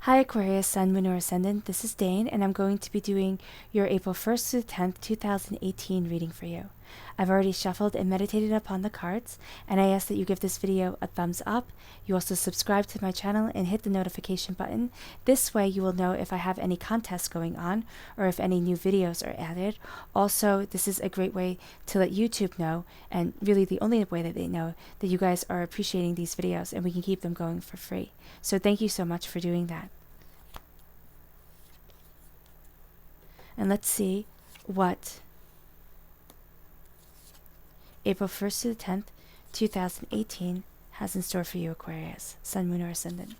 Hi Aquarius, Sun, Moon, or Ascendant. This is Dane, and I'm going to be doing your April 1st to the 10th, 2018 reading for you. I've already shuffled and meditated upon the cards, and I ask that you give this video a thumbs up. You also subscribe to my channel and hit the notification button. This way you will know if I have any contests going on or if any new videos are added. Also, this is a great way to let YouTube know, and really the only way that they know, that you guys are appreciating these videos and we can keep them going for free. So thank you so much for doing that. And let's see what April 1st to the 10th, 2018 has in store for you, Aquarius, Sun, Moon, or Ascendant.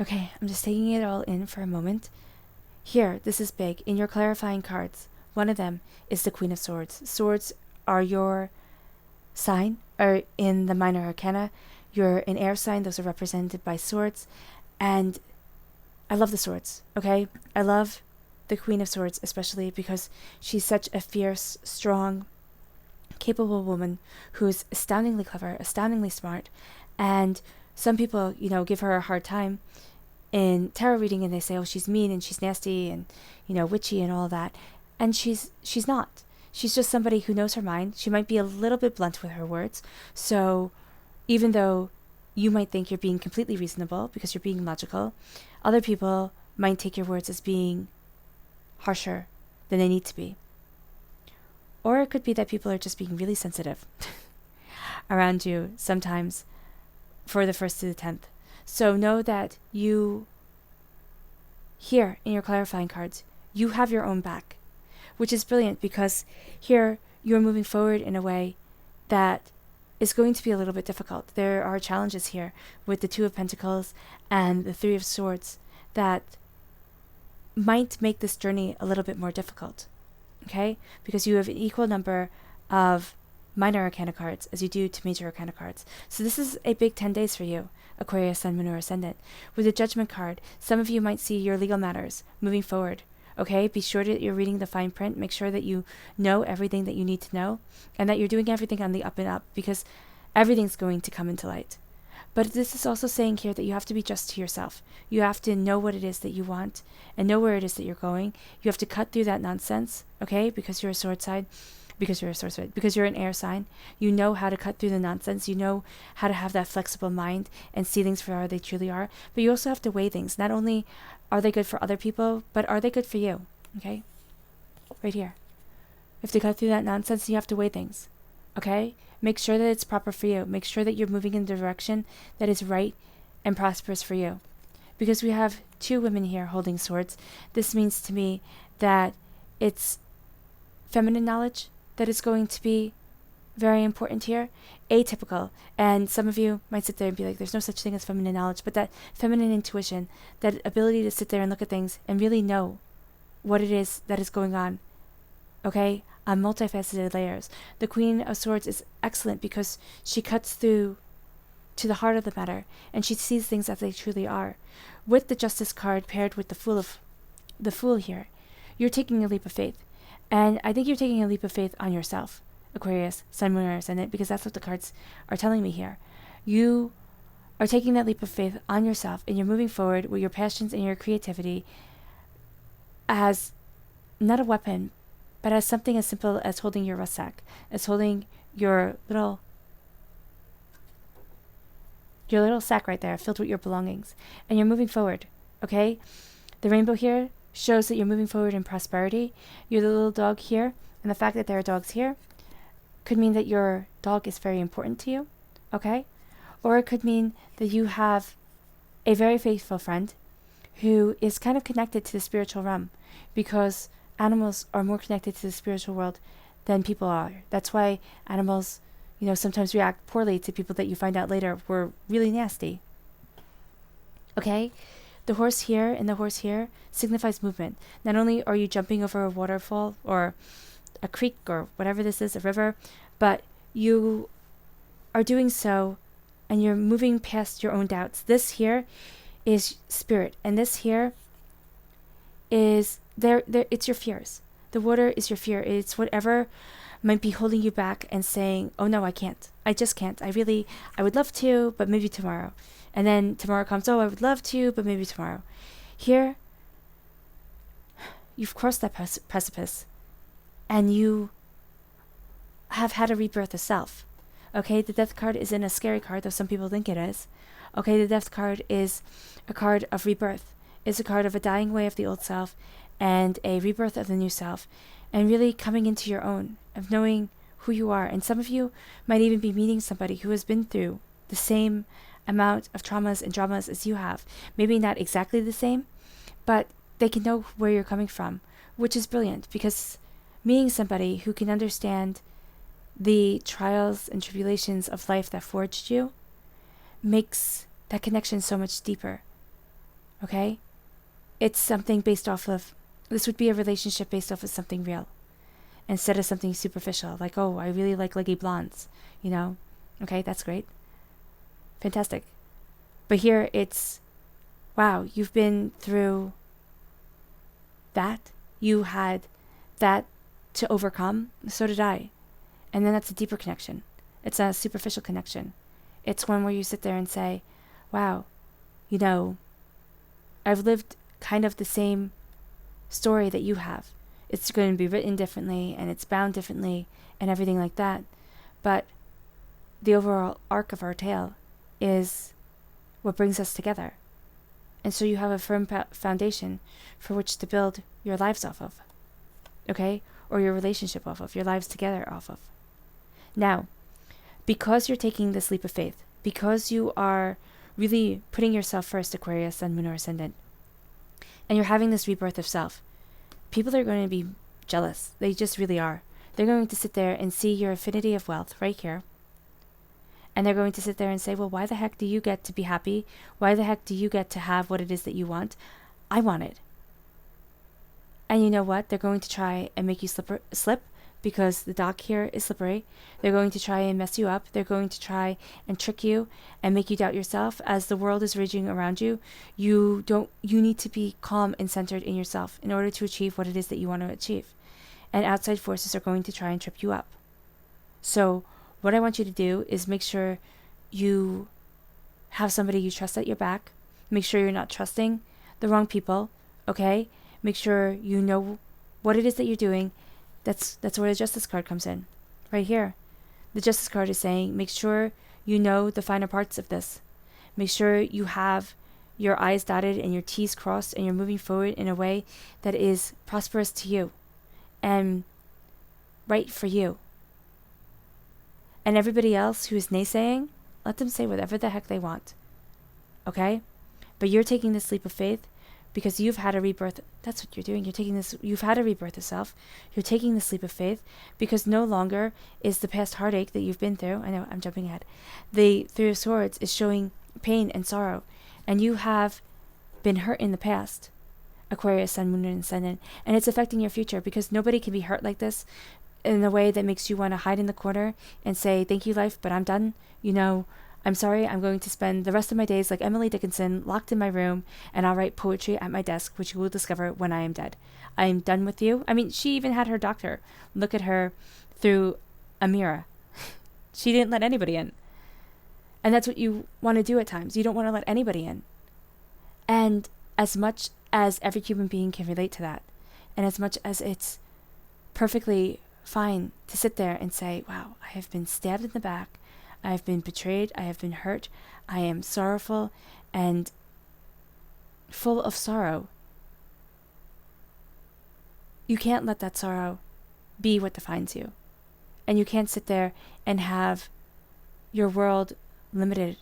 Okay, I'm just taking it all in for a moment. Here, this is big. In your clarifying cards, one of them is the Queen of Swords. Swords are your sign, or in the minor arcana, you're an air sign. Those are represented by swords. And I love the swords, okay? I love the Queen of Swords, especially because she's such a fierce, strong, capable woman who's astoundingly clever, astoundingly smart. And some people, give her a hard time in tarot reading, and they say, oh, she's mean and she's nasty and, witchy and all that. And she's not. She's just somebody who knows her mind. She might be a little bit blunt with her words. So even though you might think you're being completely reasonable because you're being logical, other people might take your words as being harsher than they need to be. Or it could be that people are just being really sensitive around you sometimes for the 1st to the 10th. So know that you, here in your clarifying cards, you have your own back, which is brilliant because here you're moving forward in a way that is going to be a little bit difficult. There are challenges here with the Two of Pentacles and the Three of Swords that might make this journey a little bit more difficult, okay? Because you have an equal number of minor arcana cards as you do to major arcana cards. So this is a big 10 days for you, Aquarius, Sun, Moon, or Ascendant. With the Judgment card, some of you might see your legal matters moving forward. Okay, be sure that you're reading the fine print. Make sure that you know everything that you need to know and that you're doing everything on the up and up, because everything's going to come into light. But this is also saying here that you have to be just to yourself. You have to know what it is that you want and know where it is that you're going. You have to cut through that nonsense, okay, because you're a sword side. Because you're a sorcerer, because you're an air sign, you know how to cut through the nonsense. You know how to have that flexible mind and see things for how they truly are. But you also have to weigh things. Not only are they good for other people, but are they good for you? Okay? Right here. You have to cut through that nonsense, and you have to weigh things. Okay? Make sure that it's proper for you. Make sure that you're moving in the direction that is right and prosperous for you. Because we have two women here holding swords, this means to me that it's feminine knowledge that is going to be very important here, atypical. And some of you might sit there and be like, there's no such thing as feminine knowledge, but that feminine intuition, that ability to sit there and look at things and really know what it is that is going on, okay, on multifaceted layers. The Queen of Swords is excellent because she cuts through to the heart of the matter and she sees things as they truly are. With the Justice card paired with the Fool here, you're taking a leap of faith. And I think you're taking a leap of faith on yourself, Aquarius, Sun, Moon, or Ascendant, because that's what the cards are telling me here. You are taking that leap of faith on yourself, and you're moving forward with your passions and your creativity as not a weapon, but as something as simple as holding your rucksack, as holding your little sack right there filled with your belongings. And you're moving forward, okay? The rainbow here shows that you're moving forward in prosperity. You're the little dog here, and the fact that there are dogs here could mean that your dog is very important to you, okay? Or it could mean that you have a very faithful friend who is kind of connected to the spiritual realm, because animals are more connected to the spiritual world than people are. That's why animals, sometimes react poorly to people that you find out later were really nasty, okay? The horse here and the horse here signifies movement. Not only are you jumping over a waterfall or a creek or whatever this is, a river, but you are doing so and you're moving past your own doubts. This here is spirit, and this here is there it's your fears. The water is your fear. It's whatever might be holding you back and saying, oh no, I can't. I just can't. I would love to, but maybe tomorrow. And then tomorrow comes, oh, I would love to, but maybe tomorrow. Here, you've crossed that precipice, and you have had a rebirth of self. Okay, the death card isn't a scary card, though some people think it is. Okay, the death card is a card of rebirth. It's a card of a dying away of the old self and a rebirth of the new self, and really coming into your own, of knowing who you are. And some of you might even be meeting somebody who has been through the same amount of traumas and dramas as you have. Maybe not exactly the same, but they can know where you're coming from, which is brilliant, because meeting somebody who can understand the trials and tribulations of life that forged you makes that connection so much deeper. Okay? It's something based off of, this would be a relationship based off of something real, instead of something superficial, like, oh, I really like leggy blondes, you know? Okay, that's great. Fantastic. But here it's, wow, you've been through that. You had that to overcome. So did I. And then that's a deeper connection. It's a superficial connection. It's one where you sit there and say, wow, you know, I've lived kind of the same story that you have. It's going to be written differently, and it's bound differently, and everything like that. But the overall arc of our tale is what brings us together. And so you have a firm foundation for which to build your lives off of. Okay? Or your relationship off of, your lives together off of. Now, because you're taking this leap of faith, because you are really putting yourself first, Aquarius, Sun, Moon, or Ascendant, and you're having this rebirth of self, people are going to be jealous. They just really are. They're going to sit there and see your affinity of wealth right here. And they're going to sit there and say, well, why the heck do you get to be happy? Why the heck do you get to have what it is that you want? I want it. And you know what? They're going to try and make you slip, because the dock here is slippery. They're going to try and mess you up. They're going to try and trick you and make you doubt yourself. As the world is raging around you, you need to be calm and centered in yourself in order to achieve what it is that you want to achieve. And outside forces are going to try and trip you up. So what I want you to do is make sure you have somebody you trust at your back. Make sure you're not trusting the wrong people, okay? Make sure you know what it is that you're doing. That's where the Justice card comes in, right here. The Justice card is saying, make sure you know the finer parts of this. Make sure you have your I's dotted and your T's crossed, and you're moving forward in a way that is prosperous to you and right for you. And everybody else who is naysaying, let them say whatever the heck they want. Okay? But you're taking this leap of faith because you've had a rebirth. That's what you're doing. You've had a rebirth of self. You're taking this leap of faith because no longer is the past heartache that you've been through. I know, I'm jumping ahead. The Three of Swords is showing pain and sorrow. And you have been hurt in the past. Aquarius, Sun, Moon, and Ascendant. And it's affecting your future because nobody can be hurt like this in a way that makes you want to hide in the corner and say, thank you, life, but I'm done. You know, I'm sorry, I'm going to spend the rest of my days like Emily Dickinson, locked in my room, and I'll write poetry at my desk, which you will discover when I am dead. I am done with you. I mean, she even had her doctor look at her through a mirror. She didn't let anybody in. And that's what you want to do at times. You don't want to let anybody in. And as much as every human being can relate to that, and as much as it's perfectly fine to sit there and say, wow, I have been stabbed in the back, I have been betrayed, I have been hurt, I am sorrowful and full of sorrow. You can't let that sorrow be what defines you. And you can't sit there and have your world limited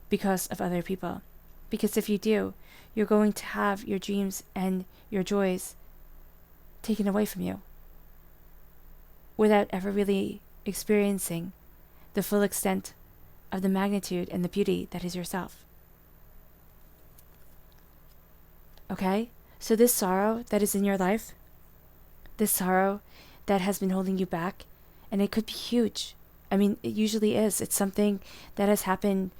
because of other people. Because if you do, you're going to have your dreams and your joys taken away from you without ever really experiencing the full extent of the magnitude and the beauty that is yourself. Okay? So this sorrow that is in your life, this sorrow that has been holding you back, and it could be huge. I mean, it usually is. It's something that has happened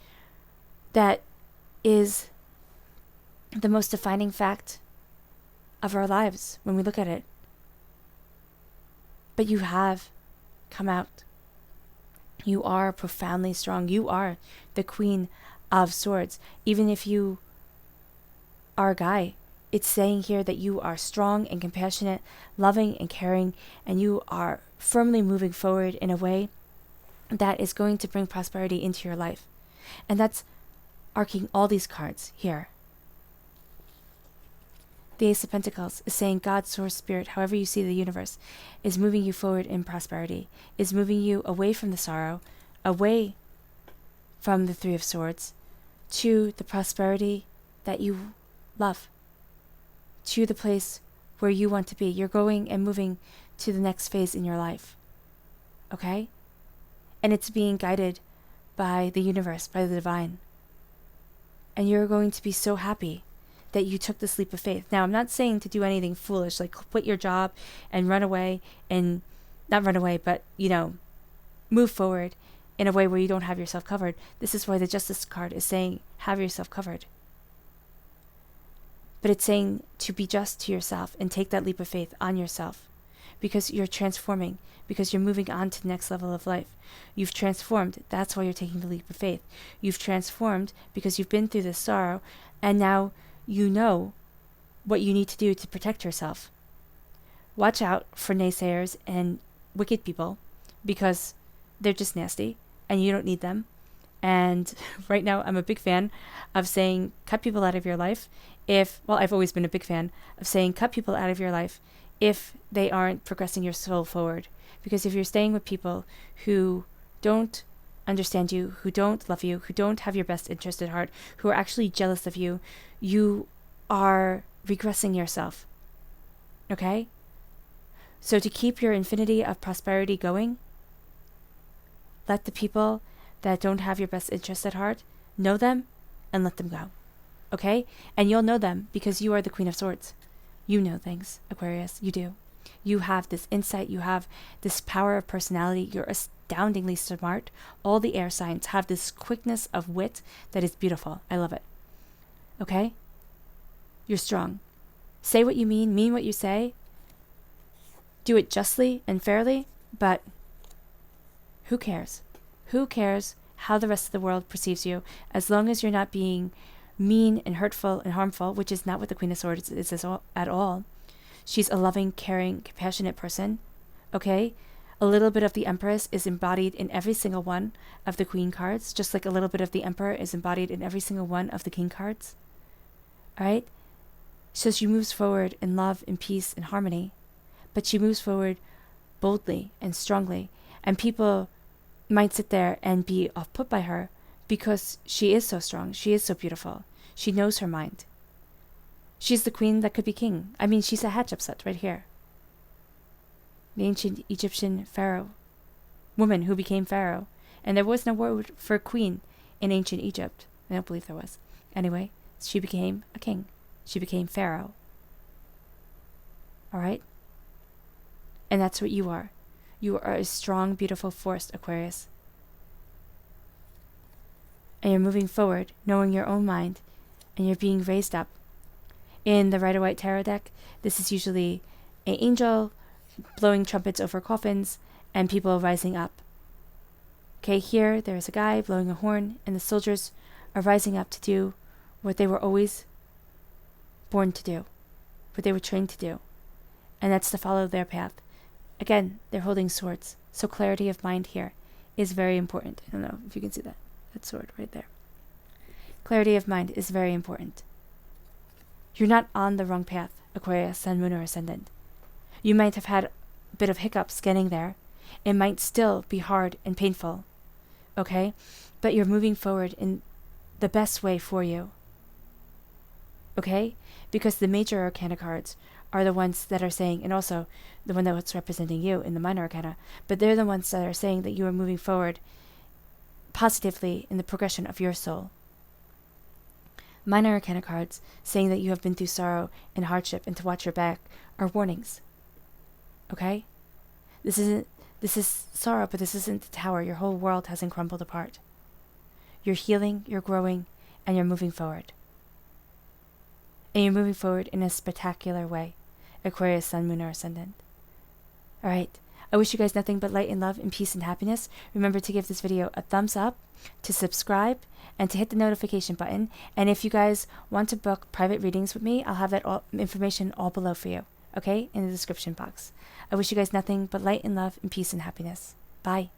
that is the most defining fact of our lives when we look at it. But you have come out. You are profoundly strong. You are the Queen of Swords. Even if you are a guy, it's saying here that you are strong and compassionate, loving and caring, and you are firmly moving forward in a way that is going to bring prosperity into your life. And that's arcing all these cards here. The Ace of Pentacles is saying God, Source, Spirit, however you see the universe, is moving you forward in prosperity, is moving you away from the sorrow, away from the Three of Swords, to the prosperity that you love, to the place where you want to be. You're going and moving to the next phase in your life. Okay? And it's being guided by the universe, by the divine. And you're going to be so happy that you took this leap of faith. Now, I'm not saying to do anything foolish, like quit your job and run away, and not run away, but, move forward in a way where you don't have yourself covered. This is why the Justice card is saying, have yourself covered. But it's saying to be just to yourself and take that leap of faith on yourself, because you're transforming, because you're moving on to the next level of life. You've transformed. That's why you're taking the leap of faith. You've transformed because you've been through this sorrow, and now you know what you need to do to protect yourself. Watch out for naysayers and wicked people, because they're just nasty and you don't need them. And right now I'm a big fan of saying cut people out of your life I've always been a big fan of saying cut people out of your life if they aren't progressing your soul forward. Because if you're staying with people who don't understand you, who don't love you, who don't have your best interest at heart, who are actually jealous of you, you are regressing yourself. Okay? So to keep your infinity of prosperity going, let the people that don't have your best interest at heart know them and let them go. Okay? And you'll know them because you are the Queen of Swords. You know things, Aquarius. You do. You have this insight. You have this power of personality. You're astoundingly smart. All the air signs have this quickness of wit that is beautiful. I love it. Okay? You're strong. Say what you mean what you say. Do it justly and fairly, but who cares? Who cares how the rest of the world perceives you, as long as you're not being mean and hurtful and harmful, which is not what the Queen of Swords is at all. She's a loving, caring, compassionate person. Okay? A little bit of the Empress is embodied in every single one of the Queen cards, just like a little bit of the Emperor is embodied in every single one of the King cards. Alright? So she moves forward in love and peace and harmony, but she moves forward boldly and strongly. And people might sit there and be off-put by her because she is so strong. She is so beautiful. She knows her mind. She's the queen that could be king. I mean, she's a Hatshepsut right here. The ancient Egyptian pharaoh. Woman who became pharaoh. And there was no word for queen in ancient Egypt. I don't believe there was. Anyway, she became a king. She became pharaoh. Alright? And that's what you are. You are a strong, beautiful force, Aquarius. And you're moving forward, knowing your own mind, and you're being raised up. In the Rider-Waite Tarot deck, this is usually an angel blowing trumpets over coffins and people rising up. Okay, here there is a guy blowing a horn, and the soldiers are rising up to do what they were always born to do, what they were trained to do, and that's to follow their path. Again, they're holding swords, so clarity of mind here is very important. I don't know if you can see that sword right there. Clarity of mind is very important. You're not on the wrong path, Aquarius, Sun, Moon, or Ascendant. You might have had a bit of hiccups getting there. It might still be hard and painful, okay? But you're moving forward in the best way for you, okay? Because the major arcana cards are the ones that are saying, and also the one that's representing you in the minor arcana, but they're the ones that are saying that you are moving forward positively in the progression of your soul. Minor arcana cards saying that you have been through sorrow and hardship and to watch your back are warnings. Okay? This isn't This is sorrow, but this isn't the tower. Your whole world hasn't crumbled apart. You're healing, you're growing, and you're moving forward. And you're moving forward in a spectacular way. Aquarius, Sun, Moon, or Ascendant. Alright, I wish you guys nothing but light and love and peace and happiness. Remember to give this video a thumbs up, to subscribe, and to hit the notification button. And if you guys want to book private readings with me, I'll have that information all below for you, okay, in the description box. I wish you guys nothing but light and love and peace and happiness. Bye.